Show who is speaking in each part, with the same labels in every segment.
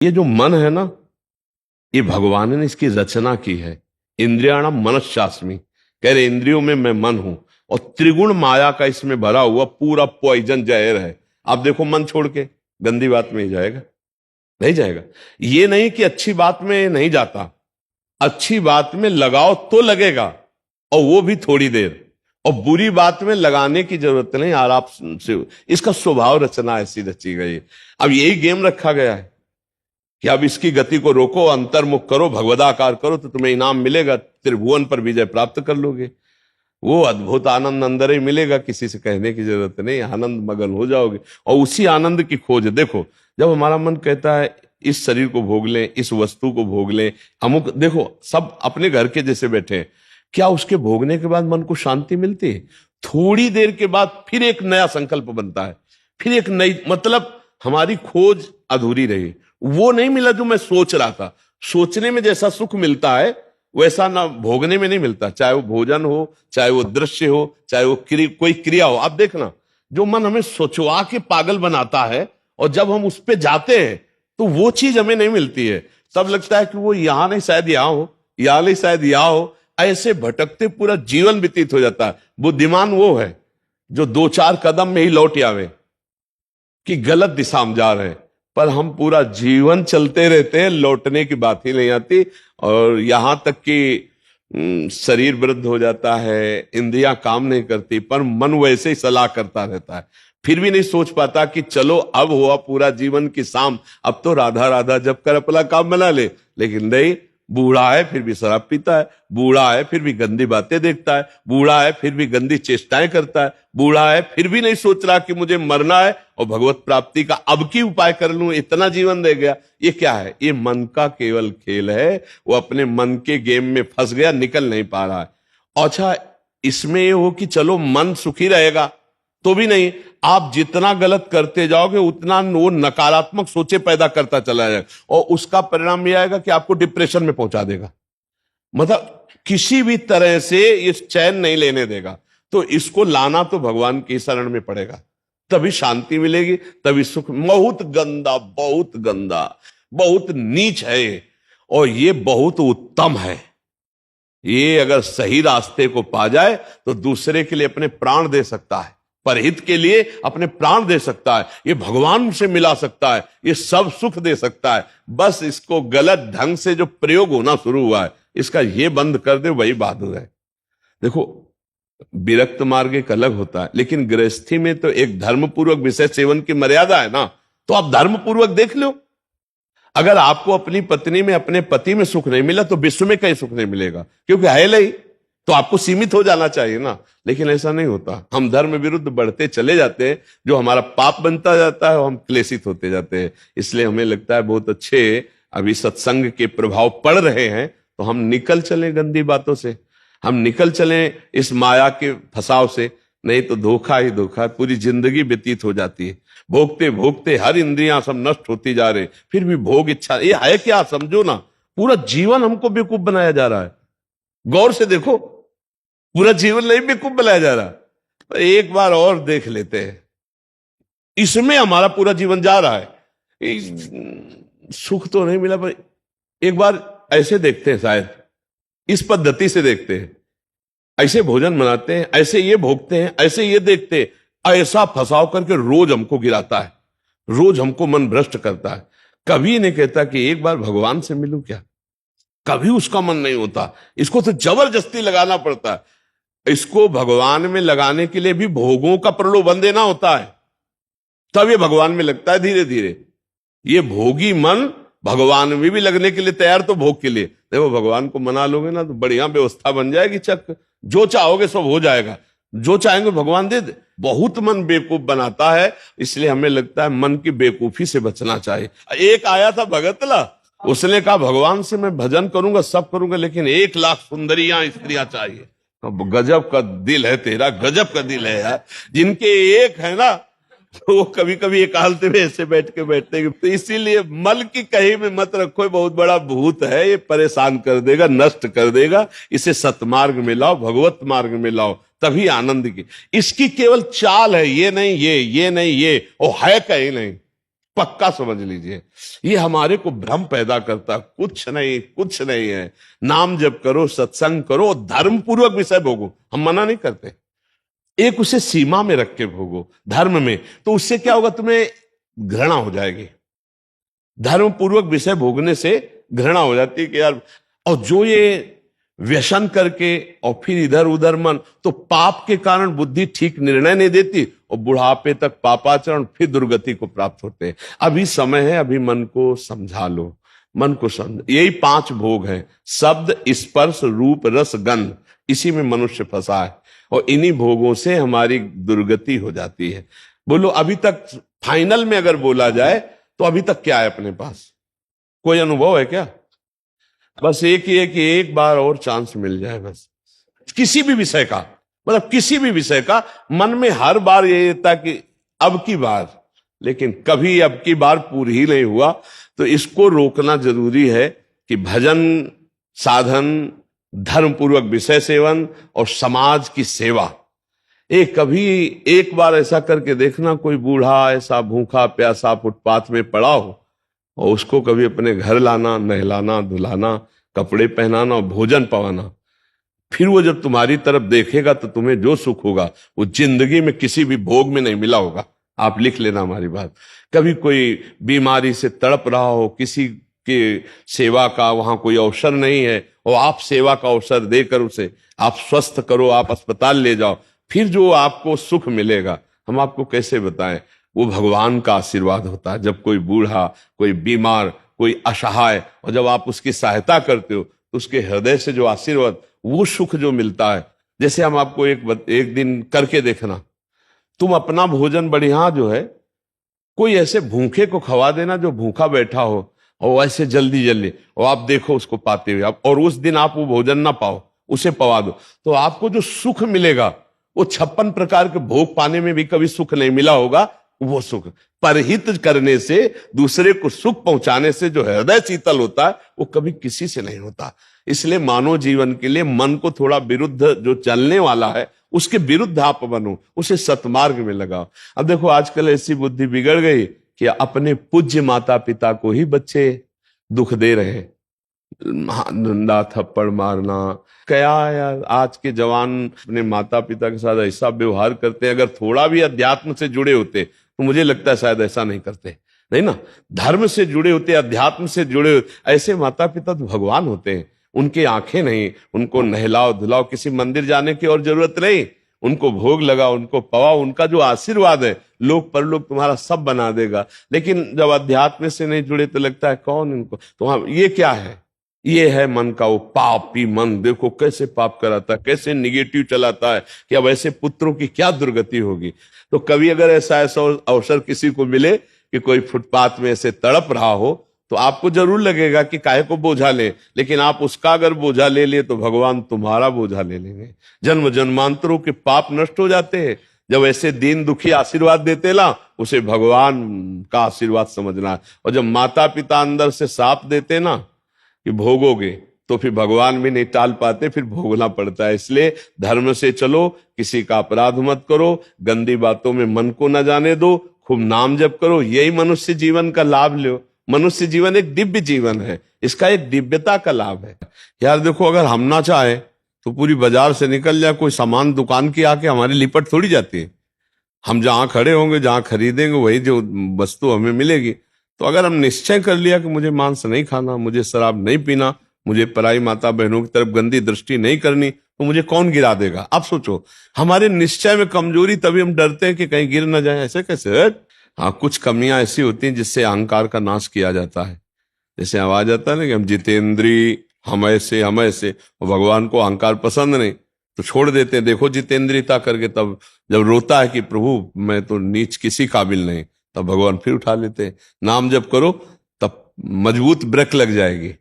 Speaker 1: ये जो मन है ना, ये भगवान ने इसकी रचना की है। इंद्रियाणम मनश्चास्मि, कह रहे इंद्रियों में मैं मन हूं, और त्रिगुण माया का इसमें भरा हुआ पूरा पॉइजन जहर है। आप देखो मन छोड़ के गंदी बात में ही जाएगा, नहीं जाएगा। ये नहीं कि अच्छी बात में नहीं जाता, अच्छी बात में लगाओ तो लगेगा, और वो भी थोड़ी देर। और बुरी बात में लगाने की जरूरत नहीं, आराम से। इसका स्वभाव रचना ऐसी रची गई है। अब यही गेम रखा गया है कि अब इसकी गति को रोको, अंतर्मुख करो, भगवदाकार करो, तो तुम्हें इनाम मिलेगा, त्रिभुवन पर विजय प्राप्त कर लोगे। वो अद्भुत आनंद अंदर ही मिलेगा, किसी से कहने की जरूरत नहीं, आनंद मगन हो जाओगे। और उसी आनंद की खोज देखो, जब हमारा मन कहता है इस शरीर को भोग लें, इस वस्तु को भोग लें, अमुक, देखो सब अपने घर के जैसे बैठे हैं, क्या उसके भोगने के बाद मन को शांति मिलती है? थोड़ी देर के बाद फिर एक नया संकल्प बनता है, फिर एक नई, मतलब हमारी खोज अधूरी रही। वो नहीं मिला जो मैं सोच रहा था। सोचने में जैसा सुख मिलता है वैसा ना भोगने में नहीं मिलता, चाहे वो भोजन हो, चाहे वो दृश्य हो, चाहे वो कोई क्रिया हो। आप देखना, जो मन हमें सोचवा के पागल बनाता है, और जब हम उस पे जाते हैं तो वो चीज हमें नहीं मिलती है। तब लगता है कि वो यहां नहीं शायद यहां हो, यहां नहीं शायद यहां हो। ऐसे भटकते पूरा जीवन व्यतीत हो जाता है। बुद्धिमान वो है जो दो चार कदम में ही लौट आवे कि गलत दिशा में जा रहे हैं, पर हम पूरा जीवन चलते रहते हैं, लौटने की बात ही नहीं आती। और यहां तक कि शरीर वृद्ध हो जाता है, इंद्रियां काम नहीं करती, पर मन वैसे ही सलाह करता रहता है। फिर भी नहीं सोच पाता कि चलो अब हुआ पूरा जीवन की शाम, अब तो राधा राधा जब कर अपना काम बना ले। लेकिन नहीं, बूढ़ा है फिर भी शराब पीता है, बूढ़ा है फिर भी गंदी बातें देखता है, बूढ़ा है फिर भी गंदी चेष्टाएं करता है, बूढ़ा है फिर भी नहीं सोच रहा कि मुझे मरना है और भगवत प्राप्ति का अब की उपाय कर लूं, इतना जीवन रह गया। ये क्या है? ये मन का केवल खेल है। वो अपने मन के गेम में फंस गया, निकल नहीं पा रहा है। अच्छा, इसमें ये हो कि चलो मन सुखी रहेगा, तो भी नहीं। आप जितना गलत करते जाओगे उतना वो नकारात्मक सोचे पैदा करता चला जाएगा, और उसका परिणाम यह आएगा कि आपको डिप्रेशन में पहुंचा देगा। मतलब किसी भी तरह से ये चैन नहीं लेने देगा। तो इसको लाना तो भगवान की शरण में पड़ेगा, तभी शांति मिलेगी, तभी सुख। बहुत गंदा, बहुत गंदा, बहुत नीच है ये, और ये बहुत उत्तम है। ये अगर सही रास्ते को पा जाए तो दूसरे के लिए अपने प्राण दे सकता है, परहित के लिए अपने प्राण दे सकता है, ये भगवान से मिला सकता है, ये सब सुख दे सकता है। बस इसको गलत ढंग से जो प्रयोग होना शुरू हुआ है, इसका ये बंद कर दे, वही बहादुर है। देखो, विरक्त मार्ग एक अलग होता है, लेकिन गृहस्थी में तो एक धर्मपूर्वक विषय सेवन की मर्यादा है ना। तो आप धर्मपूर्वक देख लो। अगर आपको अपनी पत्नी में, अपने पति में सुख नहीं मिला तो विश्व में कहीं सुख नहीं मिलेगा, क्योंकि है नहीं। तो आपको सीमित हो जाना चाहिए ना, लेकिन ऐसा नहीं होता। हम धर्म विरुद्ध बढ़ते चले जाते हैं, जो हमारा पाप बनता जाता है और हम क्लेशित होते जाते हैं। इसलिए हमें लगता है बहुत अच्छे अभी सत्संग के प्रभाव पड़ रहे हैं, तो हम निकल चलें गंदी बातों से, हम निकल चलें इस माया के फसाव से। नहीं तो धोखा ही धोखा, पूरी जिंदगी व्यतीत हो जाती है। भोगते भोगते हर इंद्रियां सब नष्ट होती जा रही, फिर भी भोग इच्छा, ये है क्या? समझो ना, पूरा जीवन हमको बेवकूफ बनाया जा रहा है। गौर से देखो, पूरा जीवन नहीं बेवकूफ बनाया जा रहा। तो एक बार और देख लेते हैं, इसमें हमारा पूरा जीवन जा रहा है। सुख तो नहीं मिला, पर एक बार ऐसे देखते हैं, शायद इस पद्धति से देखते हैं, ऐसे भोजन बनाते हैं, ऐसे ये भोगते हैं, ऐसे ये देखते हैं, ऐसा फंसाव करके रोज हमको गिराता है, रोज हमको मन भ्रष्ट करता है। कभी नहीं कहता कि एक बार भगवान से मिलूं क्या, कभी उसका मन नहीं होता। इसको तो जबरदस्ती लगाना पड़ता है। इसको भगवान में लगाने के लिए भी भोगों का प्रलोभन देना होता है, तब ये भगवान में लगता है धीरे धीरे। ये भोगी मन भगवान में भी लगने के लिए तैयार, तो भोग के लिए देखो, भगवान को मना लोगे ना तो बढ़िया व्यवस्था बन जाएगी। चक, जो चाहोगे सब हो जाएगा, जो चाहेंगे भगवान दे दे। बहुत मन बेवकूफ बनाता है, इसलिए हमें लगता है मन की बेवकूफी से बचना चाहिए। एक आया था भगतला, उसने कहा भगवान से मैं भजन करूंगा, सब करूंगा, लेकिन 1,00,000 सुंदरियां स्त्रियां चाहिए। गजब का दिल है तेरा, गजब का दिल है यार। जिनके एक है ना, तो वो कभी कभी एकांत में ऐसे बैठ के बैठते हैं। तो इसीलिए मल की कहीं में मत रखो, बहुत बड़ा भूत है, ये परेशान कर देगा, नष्ट कर देगा। इसे सतमार्ग में लाओ, भगवत मार्ग में लाओ, तभी आनंद की। इसकी केवल चाल है, ये नहीं ये नहीं ये, वो है कहीं नहीं। पक्का समझ लीजिए। ये हमारे को भ्रम पैदा करता, कुछ नहीं कुछ नहीं है। नाम जप करो, सत्संग करो, धर्म पूर्वक विषय भोगो, हम मना नहीं करते, एक उसे सीमा में रख के भोगो धर्म में, तो उससे क्या होगा, तुम्हें घृणा हो जाएगी। धर्म पूर्वक विषय भोगने से घृणा हो जाती है कि यार, और जो ये व्यसन करके और फिर इधर उधर मन, तो पाप के कारण बुद्धि ठीक निर्णय नहीं देती और बुढ़ापे तक पापाचरण, फिर दुर्गति को प्राप्त होते हैं। अभी समय है, अभी मन को समझा लो, मन को समझ, यही 5 भोग हैं, शब्द स्पर्श रूप रस गंध, इसी में मनुष्य फंसा है और इन्हीं भोगों से हमारी दुर्गति हो जाती है। बोलो अभी तक फाइनल में अगर बोला जाए तो अभी तक क्या है अपने पास, कोई अनुभव है क्या? बस एक ही है कि एक बार और चांस मिल जाए, बस किसी भी विषय का, मतलब किसी भी विषय का, मन में हर बार ये रहता कि अब की बार, लेकिन कभी अब की बार पूरी ही नहीं हुआ। तो इसको रोकना जरूरी है कि भजन साधन, धर्म पूर्वक विषय सेवन और समाज की सेवा। कभी एक बार ऐसा करके देखना, कोई बूढ़ा ऐसा भूखा प्यासा फुटपाथ में पड़ा हो और उसको कभी अपने घर लाना, नहलाना धुलाना, कपड़े पहनाना और भोजन पवाना, फिर वो जब तुम्हारी तरफ देखेगा तो तुम्हें जो सुख होगा वो जिंदगी में किसी भी भोग में नहीं मिला होगा। आप लिख लेना हमारी बात। कभी कोई बीमारी से तड़प रहा हो, किसी के सेवा का वहां कोई अवसर नहीं है और आप सेवा का अवसर देकर उसे आप स्वस्थ करो, आप अस्पताल ले जाओ, फिर जो आपको सुख मिलेगा हम आपको कैसे बताएं। वो भगवान का आशीर्वाद होता है। जब कोई बूढ़ा, कोई बीमार, कोई असहाय, और जब आप उसकी सहायता करते हो तो उसके हृदय से जो आशीर्वाद, वो सुख जो मिलता है। जैसे हम आपको एक दिन करके देखना, तुम अपना भोजन बढ़िया जो है, कोई ऐसे भूखे को खवा देना जो भूखा बैठा हो, और ऐसे जल्दी जल्दी, और आप देखो उसको पाते हुए, और उस दिन आप वो भोजन ना पाओ, उसे पवा दो, तो आपको जो सुख मिलेगा वो 56 प्रकार के भोग पाने में भी कभी सुख नहीं मिला होगा। वो सुख परहित करने से, दूसरे को सुख पहुंचाने से जो हृदय शीतल होता है वो कभी किसी से नहीं होता। इसलिए मानव जीवन के लिए मन को थोड़ा विरुद्ध जो चलने वाला है उसके विरुद्ध आप बनो, उसे सतमार्ग में लगाओ। अब देखो आजकल ऐसी बुद्धि बिगड़ गई कि अपने पूज्य माता पिता को ही बच्चे दुख दे रहे हैं, डंडा थप्पड़ मारना। क्या यार, आज के जवान अपने माता पिता के साथ ऐसा व्यवहार करते हैं। अगर थोड़ा भी अध्यात्म से जुड़े होते तो मुझे लगता है शायद ऐसा नहीं करते, नहीं ना। धर्म से जुड़े होते, अध्यात्म से जुड़े होते, ऐसे माता पिता तो भगवान होते हैं। उनकी आंखें नहीं, उनको नहलाओ धुलाओ, किसी मंदिर जाने की और जरूरत नहीं, उनको भोग लगाओ, उनको पवाओ, उनका जो आशीर्वाद है लोक परलोक तुम्हारा सब बना देगा। लेकिन जब अध्यात्म से नहीं जुड़े तो लगता है कौन इनको, तो ये क्या है, ये है मन का वो पापी मन। देखो कैसे पाप कराता है, कैसे निगेटिव चलाता है कि अब ऐसे पुत्रों की क्या दुर्गति होगी। तो कभी अगर ऐसा अवसर किसी को मिले कि कोई फुटपाथ में ऐसे तड़प रहा हो, तो आपको जरूर लगेगा कि काहे को बोझा ले, लेकिन आप उसका अगर बोझा ले लिए तो भगवान तुम्हारा बोझा ले लेंगे। जन्म जन्मांतरों के पाप नष्ट हो जाते हैं जब ऐसे दीन दुखी आशीर्वाद देते ना, उसे भगवान का आशीर्वाद समझना। और जब माता पिता अंदर से साप देते ना कि भोगोगे, तो फिर भगवान भी नहीं टाल पाते, फिर भोगना पड़ता है। इसलिए धर्म से चलो, किसी का अपराध मत करो, गंदी बातों में मन को न जाने दो, खूब नाम जप करो, यही मनुष्य जीवन का लाभ लो। मनुष्य जीवन एक दिव्य जीवन है, इसका एक दिव्यता का लाभ है। यार देखो, अगर हम ना चाहे तो पूरी बाजार से निकल जाए कोई सामान, दुकान की आके हमारी लिपट थोड़ी जाती है। हम जहां खड़े होंगे, जहां खरीदेंगे, वही जो वस्तु हमें मिलेगी। तो अगर हम निश्चय कर लिया कि मुझे मांस नहीं खाना, मुझे शराब नहीं पीना, मुझे पराई माता बहनों की तरफ गंदी दृष्टि नहीं करनी, तो मुझे कौन गिरा देगा? आप सोचो, हमारे निश्चय में कमजोरी, तभी हम डरते हैं कि कहीं गिर ना जाए। ऐसे कैसे? हाँ, कुछ कमियां ऐसी होती हैं जिससे अहंकार का नाश किया जाता है। जैसे आवाज आता है ना कि हम जितेंद्री, हम ऐसे हम ऐसे, और भगवान को अहंकार पसंद नहीं तो छोड़ देते हैं। देखो जितेंद्रियता करके, तब जब रोता है कि प्रभु मैं तो नीच किसी काबिल नहीं, तब भगवान फिर उठा लेते हैं। नाम जब करो तब मजबूत ब्रेक लग जाएगी।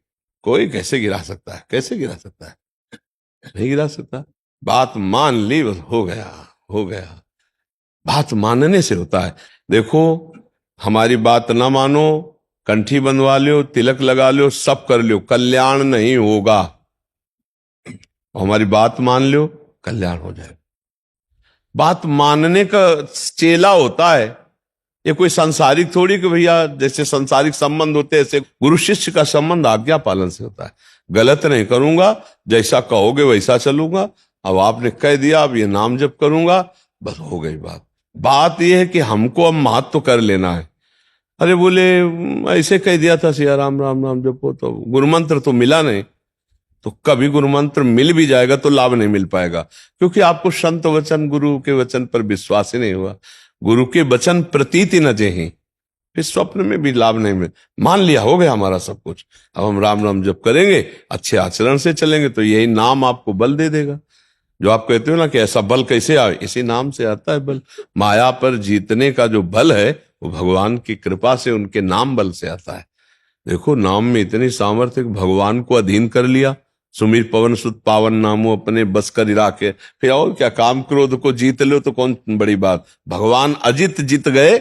Speaker 1: कोई कैसे गिरा सकता है? कैसे गिरा सकता है? नहीं गिरा सकता। बात मान ली, बस हो गया, हो गया। बात मानने से होता है। देखो, हमारी बात ना मानो, कंठी बंधवा लो, तिलक लगा लो, सब कर लो, कल्याण नहीं होगा। हमारी बात मान लो, कल्याण हो जाएगा। बात मानने का चेला होता है ये कोई सांसारिक थोड़ी कि भैया जैसे सांसारिक संबंध होते हैं ऐसे गुरु शिष्य का संबंध आज्ञा पालन से होता है। गलत नहीं करूंगा, जैसा कहोगे वैसा चलूंगा। अब आपने कह दिया, अब ये नाम जप करूंगा, बस हो गई बात। बात यह है कि हमको अब महत्व तो कर लेना है। अरे बोले ऐसे कह दिया था सिया राम राम राम जपो, तो गुरु मंत्र तो मिला नहीं। तो कभी गुरु मंत्र मिल भी जाएगा तो लाभ नहीं मिल पाएगा, क्योंकि आपको संत वचन गुरु के वचन पर विश्वास ही नहीं हुआ। गुरु के वचन प्रतीति न जेहि, फिर स्वप्न में भी लाभ नहीं मिल। मान लिया हो गया हमारा सब कुछ, अब हम राम राम जप करेंगे, अच्छे आचरण से चलेंगे तो यही नाम आपको बल दे देगा। जो आप कहते हो ना कि ऐसा बल कैसे आए, इसी नाम से आता है बल। माया पर जीतने का जो बल है वो भगवान की कृपा से, उनके नाम बल से आता है। देखो नाम में इतनी सामर्थ्य, भगवान को अधीन कर लिया। सुमीर पवन सुत पावन नामो अपने बस कर राखे, फिर और क्या, काम क्रोध को जीत लो तो कौन बड़ी बात। भगवान अजित जीत गए।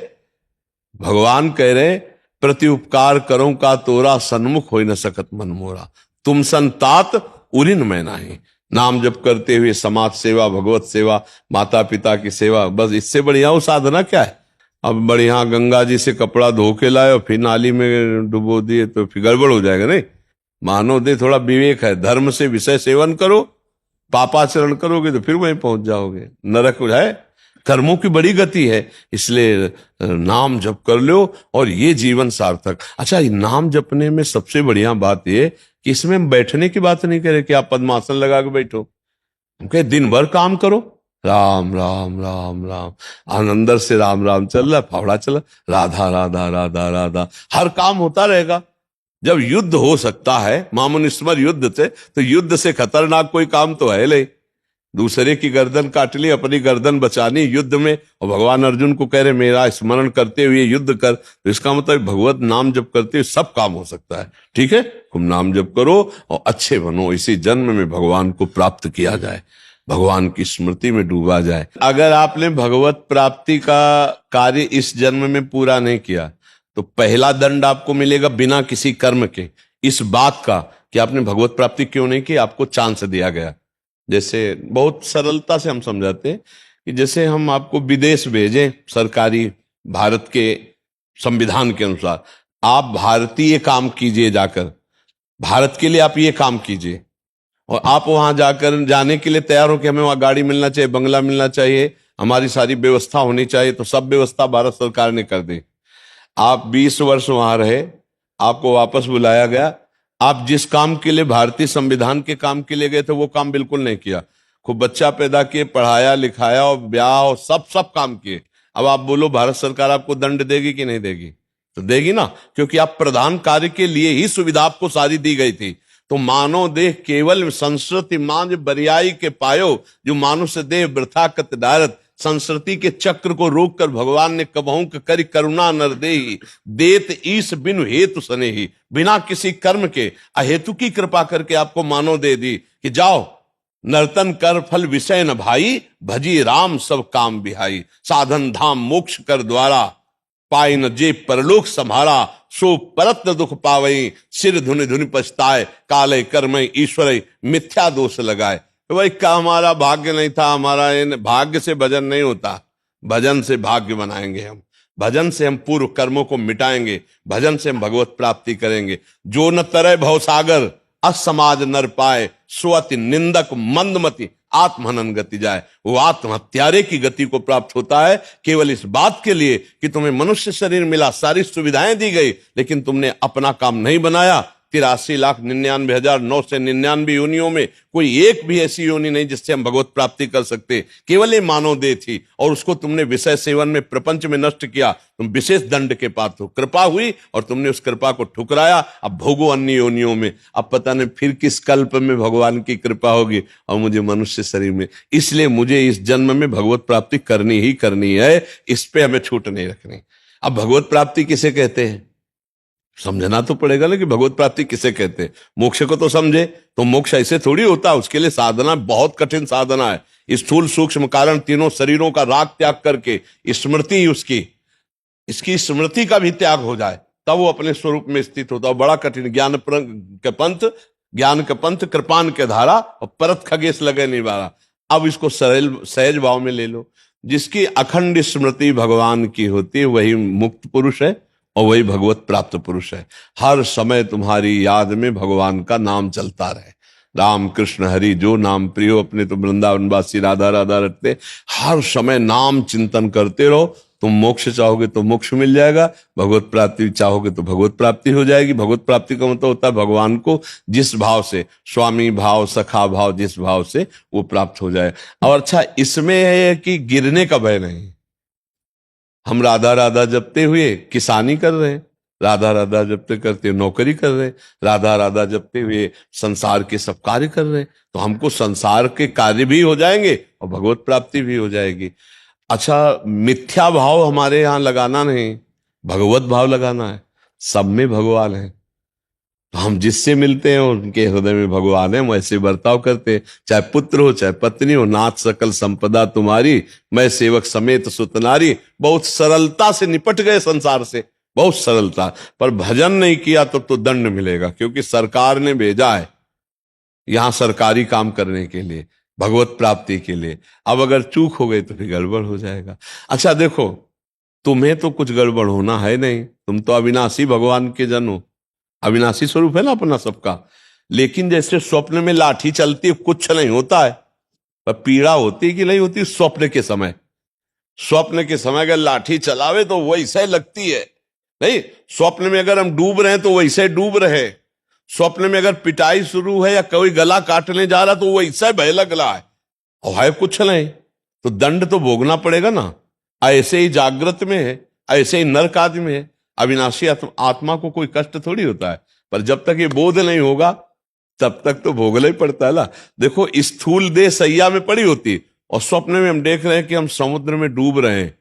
Speaker 1: भगवान कह रहे प्रति उपकार करो का तोरा, सन्मुख हो न सकत मन मोरा, तुम संतात उरिन मैं नाही। नाम जप करते हुए समाज सेवा, भगवत सेवा, माता पिता की सेवा, बस इससे बढ़िया वो साधना क्या है। अब बढ़िया गंगा जी से कपड़ा धो के लाए और फिर नाली में डुबो दिए तो फिर गड़बड़ हो जाएगा। नहीं, मानव दे थोड़ा विवेक है, धर्म से विषय सेवन करो, पापाचरण करोगे तो फिर वहीं पहुंच जाओगे, नरक है। कर्मों की बड़ी गति है, इसलिए नाम जप कर लो और ये जीवन सार्थक। अच्छा, नाम जपने में सबसे बढ़िया बात ये कि इसमें हम बैठने की बात नहीं करें कि आप पद्मासन लगा के बैठो। हम दिन भर काम करो, राम राम राम राम, अंदर से राम राम चल रहा, फावड़ा चल रहा, राधा राधा राधा राधा, हर काम होता रहेगा। जब युद्ध हो सकता है मामुनिस्मर युद्ध से, तो युद्ध से खतरनाक कोई काम तो है नहीं। दूसरे की गर्दन काट ली, अपनी गर्दन बचानी युद्ध में, और भगवान अर्जुन को कह रहे मेरा स्मरण करते हुए युद्ध कर, तो इसका मतलब भगवत नाम जप करते हुए सब काम हो सकता है। ठीक है, तुम नाम जप करो और अच्छे बनो, इसी जन्म में भगवान को प्राप्त किया जाए, भगवान की स्मृति में डूबा जाए। अगर आपने भगवत प्राप्ति का कार्य इस जन्म में पूरा नहीं किया तो पहला दंड आपको मिलेगा बिना किसी कर्म के, इस बात का कि आपने भगवत प्राप्ति क्यों नहीं की, आपको चांस दिया गया। जैसे बहुत सरलता से हम समझाते हैं कि जैसे हम आपको विदेश भेजें सरकारी, भारत के संविधान के अनुसार, आप भारतीय काम कीजिए, जाकर भारत के लिए आप ये काम कीजिए, और आप वहां जाकर जाने के लिए तैयार हो कि हमें वहां गाड़ी मिलना चाहिए, बंगला मिलना चाहिए, हमारी सारी व्यवस्था होनी चाहिए, तो सब व्यवस्था भारत सरकार ने कर दी। आप 20 वर्ष वहां रहे, आपको वापस बुलाया गया, आप जिस काम के लिए भारतीय संविधान के काम के लिए गए थे वो काम बिल्कुल नहीं किया, खूब बच्चा पैदा किए, पढ़ाया लिखाया और ब्याह और सब काम किए। अब आप बोलो भारत सरकार आपको दंड देगी कि नहीं देगी? तो देगी ना, क्योंकि आप प्रधान कार्य के लिए ही सुविधा आपको सारी दी गई थी। तो मानव देह केवल संस्कृति मांझ बरियाई के पायो, जो मानुष देह वृथा कत डारत, संस्कृति के चक्र को रोककर भगवान ने कबहू करी करुणा नर देही, देत ईश बिनु हेतु सनेही, बिना किसी कर्म के अहेतु की कृपा करके आपको मानव दे दी कि जाओ नर्तन कर फल विषय न भाई, भजी राम सब काम बिहाई, साधन धाम मोक्ष कर द्वारा, पाई न जे परलोक संभारा, सो परत न दुख पावई, सिर धुनि धुनि पछताए, काले कर्मय ईश्वर मिथ्या दोष लगाए। तो भाई का हमारा भाग्य नहीं था, हमारा भाग्य से भजन नहीं होता, भजन से भाग्य बनाएंगे हम, भजन से हम पूर्व कर्मों को मिटाएंगे, भजन से हम भगवत प्राप्ति करेंगे। जो न तरय भवसागर असमाज नर पाए, स्वति निंदक मंदमति आत्महनन गति जाए। वो आत्महत्यारे की गति को प्राप्त होता है केवल इस बात के लिए कि तुम्हें मनुष्य शरीर मिला, सारी सुविधाएं दी गई, लेकिन तुमने अपना काम नहीं बनाया। 83,99,999 योनियों में कोई एक भी ऐसी योनि नहीं जिससे हम भगवत प्राप्ति कर सकते, केवल ये मानव देह थी, और उसको तुमने विषय सेवन में प्रपंच में नष्ट किया, तुम विशेष दंड के पात्र हो। कृपा हुई और तुमने उस कृपा को ठुकराया, अब भोगो अन्य योनियों में। अब पता नहीं फिर किस कल्प में भगवान की कृपा होगी और मुझे मनुष्य शरीर में, इसलिए मुझे इस जन्म में भगवत प्राप्ति करनी ही करनी है, इस पे हमें छूट नहीं रखनी। अब भगवत प्राप्ति किसे कहते हैं समझना तो पड़ेगा ना, कि भगवत प्राप्ति किसे कहते हैं। मोक्ष को तो समझे, तो मोक्ष ऐसे थोड़ी होता, उसके लिए साधना बहुत कठिन साधना है। स्थूल सूक्ष्म कारण तीनों शरीरों का राग त्याग करके स्मृति उसकी, इसकी स्मृति का भी त्याग हो जाए, तब वो अपने स्वरूप में स्थित होता है। बड़ा कठिन, ज्ञान के पंथ कृपान के धारा, और परत खगेश लगे निवारा। अब इसको सरल सहज भाव में ले लो। जिसकी अखंड स्मृति भगवान की होती है वही मुक्त पुरुष है और वही भगवत प्राप्त पुरुष है। हर समय तुम्हारी याद में भगवान का नाम चलता रहे। राम कृष्ण हरि जो नाम प्रियो, अपने तो वृंदावनवासी राधा राधा रटते। हर समय नाम चिंतन करते रहो। तुम मोक्ष चाहोगे तो मोक्ष मिल जाएगा, भगवत प्राप्ति चाहोगे तो भगवत प्राप्ति हो जाएगी। भगवत प्राप्ति का मतलब होता है भगवान को जिस भाव से, स्वामी भाव, सखा भाव, जिस भाव से वो प्राप्त हो जाए। और अच्छा इसमें है कि गिरने का भय नहीं। हम राधा राधा जपते हुए किसानी कर रहे हैं, राधा राधा जपते करते नौकरी कर रहे हैं, राधा राधा जपते हुए संसार के सब कार्य कर रहे हैं, तो हमको संसार के कार्य भी हो जाएंगे और भगवत प्राप्ति भी हो जाएगी। अच्छा, मिथ्या भाव हमारे यहां लगाना नहीं, भगवत भाव लगाना है। सब में भगवान है, तो हम जिससे मिलते हैं उनके हृदय में भगवान है, हम ऐसे बर्ताव करते हैं। चाहे पुत्र हो चाहे पत्नी हो, नाथ सकल संपदा तुम्हारी, मैं सेवक समेत सुतनारी। बहुत सरलता से निपट गए संसार से, बहुत सरलता। पर भजन नहीं किया तो दंड मिलेगा, क्योंकि सरकार ने भेजा है यहां सरकारी काम करने के लिए, भगवत प्राप्ति के लिए। अब अगर चूक हो गई तो फिर गड़बड़ हो जाएगा। अच्छा देखो, तुम्हें तो कुछ गड़बड़ होना है नहीं, तुम तो अविनाशी भगवान के जन हो, अविनाशी स्वरूप है ना अपना सबका। लेकिन जैसे स्वप्न में लाठी चलती है, कुछ नहीं होता है, पर पीड़ा होती कि नहीं होती स्वप्न के समय। स्वप्न के समय अगर लाठी चलावे तो वैसे लगती है, नहीं स्वप्न में अगर हम डूब रहे हैं तो वैसे डूब रहे। स्वप्न में अगर पिटाई शुरू है या कोई गला काटने जा रहा तो वैसे भय लग रहा है, और है कुछ नहीं, तो दंड तो भोगना पड़ेगा ना। ऐसे ही जागृत में है, ऐसे ही नरक आदि में है। अविनाशी आत्मा को कोई कष्ट थोड़ी होता है, पर जब तक ये बोध नहीं होगा तब तक तो भोगना ही पड़ता है ना। देखो स्थूल देह सैया में पड़ी होती और स्वप्न में हम देख रहे हैं कि हम समुद्र में डूब रहे हैं।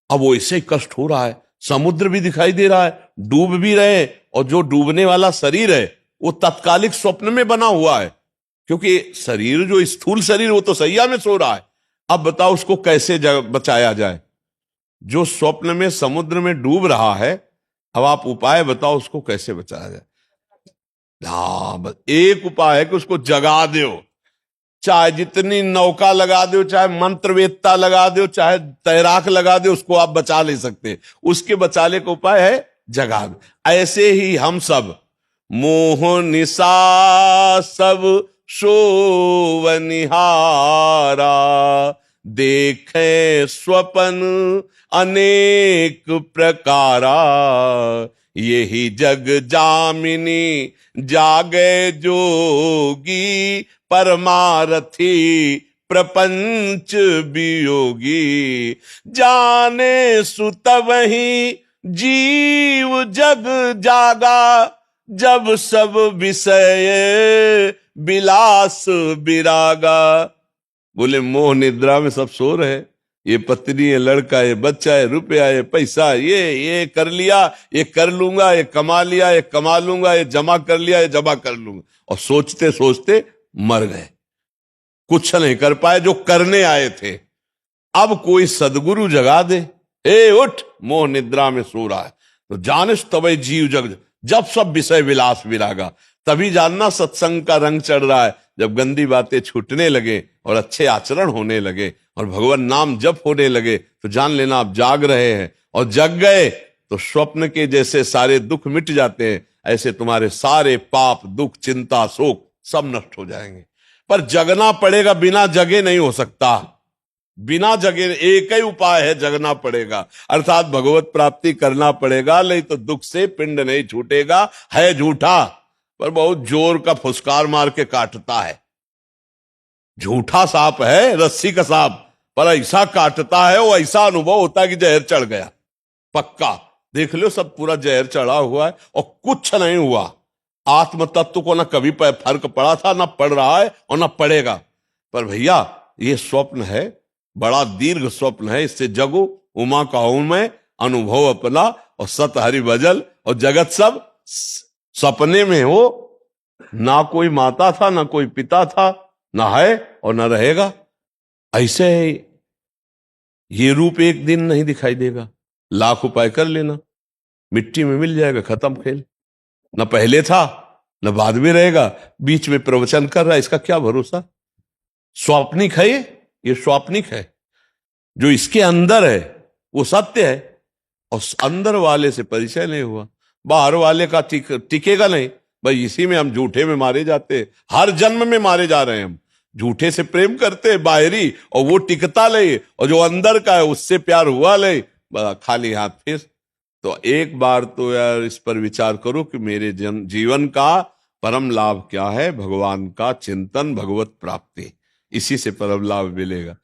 Speaker 1: अब वो ऐसे ही कष्ट हो रहा है, समुद्र भी दिखाई दे रहा है, डूब भी रहे, और जो डूबने वाला शरीर है वो तत्कालिक स्वप्न में बना हुआ है, क्योंकि शरीर जो स्थूल शरीर वो तो सैया में सो रहा है। अब बताओ उसको कैसे बचाया जाए। जो स्वप्न में समुद्र में डूब रहा है, अब आप उपाय बताओ उसको कैसे बचाया जाए। हाँ, बस एक उपाय है कि उसको जगा दो, चाहे जितनी नौका लगा दो, चाहे मंत्रवेत्ता लगा दो, चाहे तैराक लगा दो, उसको आप बचा नहीं सकते। उसके बचाने का उपाय है जगा दो। ऐसे ही हम सब मोह निशा सब शोवनिहारा, देखे स्वपन अनेक प्रकारा, यही जग जामिनी जागे जोगी, परमारथी प्रपंच वियोगी, जाने सुत वही जीव जग जागा, जब सब विषय विलास विरागा। बोले मोह निद्रा में सब सो रहे, ये पत्नी है, लड़का है, बच्चा है, रुपया है, पैसा, ये कर लिया, ये कर लूंगा, ये कमा लिया, ये कमा लूंगा, ये जमा कर लिया, ये जमा कर लूंगा, और सोचते सोचते मर गए, कुछ नहीं कर पाए जो करने आए थे। अब कोई सदगुरु जगा दे, ए उठ, मोह निद्रा में सो रहा है, तो जानिस तबे जीव जग, जब सब विषय विलास विरागा। तभी जानना सत्संग का रंग चढ़ रहा है, जब गंदी बातें छूटने लगे और अच्छे आचरण होने लगे और भगवान नाम जप होने लगे, तो जान लेना आप जाग रहे हैं। और जग गए तो स्वप्न के जैसे सारे दुख मिट जाते हैं, ऐसे तुम्हारे सारे पाप, दुख, चिंता, शोक सब नष्ट हो जाएंगे। पर जगना पड़ेगा, बिना जगे नहीं हो सकता। बिना जगे एक ही उपाय है, जगना पड़ेगा, अर्थात भगवत प्राप्ति करना पड़ेगा, नहीं तो दुख से पिंड नहीं छूटेगा। है झूठा, पर बहुत जोर का फुसकार मार के काटता है। झूठा सांप है, रस्सी का सांप, पर ऐसा काटता है, वो ऐसा अनुभव होता है कि जहर चढ़ गया पक्का। देख लो सब पूरा जहर चढ़ा हुआ है और कुछ नहीं हुआ। आत्म तत्व को ना कभी फर्क पड़ा था, ना पड़ रहा है और ना पड़ेगा। पर भैया ये स्वप्न है, बड़ा दीर्घ स्वप्न है, इससे जगो, उमा कहूं मैं अनुभव अपना, और सत हरि भजल, और जगत सब सपने में हो। ना कोई माता था, ना कोई पिता था, ना है और ना रहेगा। ऐसे ये रूप एक दिन नहीं दिखाई देगा, लाख उपाय कर लेना, मिट्टी में मिल जाएगा, खत्म खेल। ना पहले था ना बाद में रहेगा, बीच में प्रवचन कर रहा है, इसका क्या भरोसा। स्वाप्निक है ये स्वाप्निक है। जो इसके अंदर है वो सत्य है, और अंदर वाले से परिचय नहीं हुआ, बाहर वाले का टिकेगा नहीं। भाई इसी में हम झूठे में मारे जाते हैं, हर जन्म में मारे जा रहे हैं हम। झूठे से प्रेम करते हैं बाहरी, और वो टिकता ले, और जो अंदर का है उससे प्यार हुआ ले, खाली हाथ फिर। तो एक बार तो यार इस पर विचार करो कि मेरे जीवन का परम लाभ क्या है। भगवान का चिंतन, भगवत प्राप्ति, इसी से परम लाभ मिलेगा।